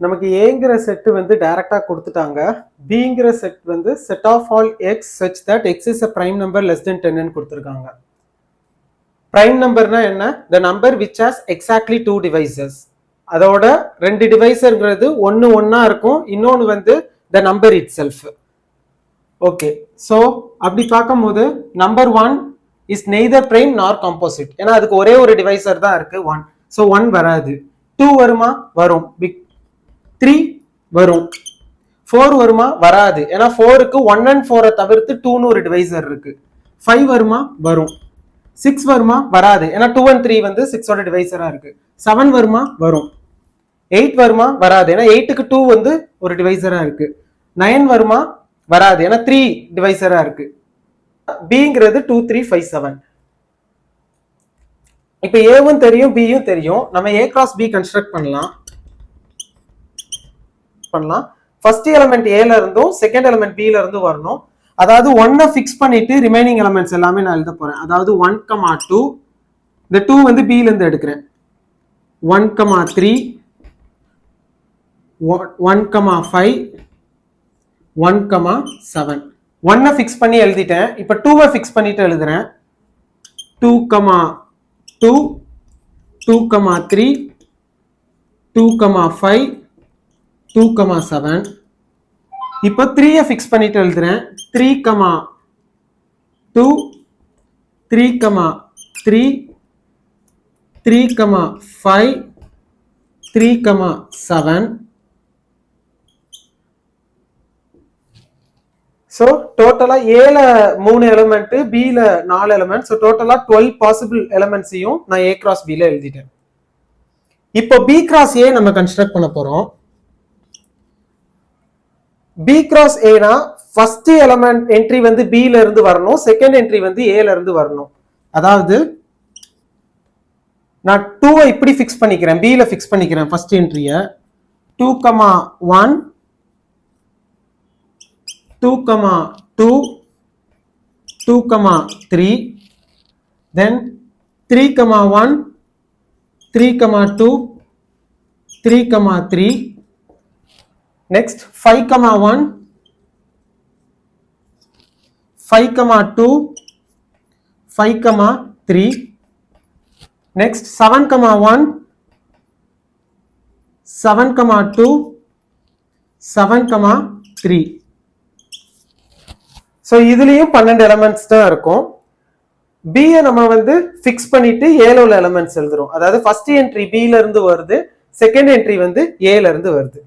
நமக்கு ஏங்கிற செட் வந்து டைரக்டா கொடுத்துட்டாங்க. பிங்கிற செட் வந்து set of all x such that x is a prime number less than 10 கொடுத்துருக்காங்க. பிரைம் நம்பர்னா என்ன? The number which has exactly 2 divisors. அதோட 2 டிவைசர்ங்கிறது ஒன்னு ஒன்னா இருக்கும், இன்னொன்னு வந்து the number itself. Okay, so அப்படி பார்க்கும்போது number 1 is neither prime nor composite. ஏன்னா அதுக்கு ஒரே ஒரு டிவைசர் தான் இருக்கு 1. ஸோ 1 வராது. 2 வருமா? வரும். 3 வரும். 4 வருமா? வராது. ஏன்னா 4க்கு 1 and 4 தவிர்த்து 2ன்னு ஒரு டிவைசர் இருக்கு. 5 வருமா? வரும். 6 வருமா? வராது. ஏன்னா 2 and 3 வந்து 6ஓட டிவைசரா இருக்கு. 7 வருமா? வரும். 8 வருமா? வராது. ஏன்னா 8க்கு 2 வந்து ஒரு டிவைசரா இருக்கு. 9 வருமா? வராது. ஏன்னா 3 டிவைசரா இருக்கு. பிங்கிறது 2 3 5 7. இப்ப ஏவும் தெரியும், பியும் தெரியும். நம்ம ஏ கிராஸ் பி கன்ஸ்ட்ரக்ட் பண்ணலாம். ஃபர்ஸ்ட் எலிமெண்ட் ஏல இருந்தும் செகண்ட் எலிமெண்ட் பில இருந்தும் வரணும். அதாவது 1 ஃபிக்ஸ் பண்ணிட்டு ரிமைனிங் எலிமெண்ட்ஸ் எல்லாமே நான் எழுத போறேன். அதாவது 1, 2, இந்த 2 வந்து பில இருந்து எடுக்கிறேன். 1, 3, 1, 5, 1, 7. 1 ஃபிக்ஸ் பண்ணி எழுதிட்டேன். இப்ப 2 ஃபிக்ஸ் பண்ணிட்டு எழுதுறேன். 2, 2, 2, 3, 2, 5, 2, 7. இப்போ 3 ஃபிக்ஸ் பண்ணிட்டு எழுதுறேன். 3, 2, 3, 3, 3, 5, 3, 7. ஸோ டோட்டலா ஏல 3 எலிமெண்ட், பில 4 எலிமெண்ட். ஸோ டோட்டலா 12 பாசிபிள் எலிமெண்ட்ஸையும் நான் ஏ கிராஸ் பில எழுதிட்டேன். இப்போ பி கிராஸ் ஏ நம்ம கன்ஸ்ட்ரக்ட் பண்ண போறோம். பி கிராஸ் ஏனா ஃபர்ஸ்ட் எலிமெண்ட் என்ட்ரி வந்து பில இருந்து வரணும், செகண்ட் என்ட்ரி வந்து ஏல இருந்து வரணும். அதாவது நான் 2 இப்படி ஃபிக்ஸ் பண்ணிக்கிறேன், பில ஃபிக்ஸ் பண்ணிக்கிறேன் first என்ட்ரிய. 2, 1, 2, 2, 2, 3, then 3, 1, 3, 2, 3, 3, next 5, 1, 5, 2, 5, 3, next 7, 1, 7, 2, 7, 3. So இதுலயும் 12 எலிமெண்ட்ஸ் தான் இருக்கும். பியை நம்ம வந்து ஃபிக்ஸ் பண்ணிட்டு ஏல உள்ள எலிமெண்ட்ஸ் எழுதுறோம். அதாவது ஃபர்ஸ்ட் என்ட்ரி பில இருந்து வருது, செகண்ட் என்ட்ரி வந்து ஏல இருந்து வருது.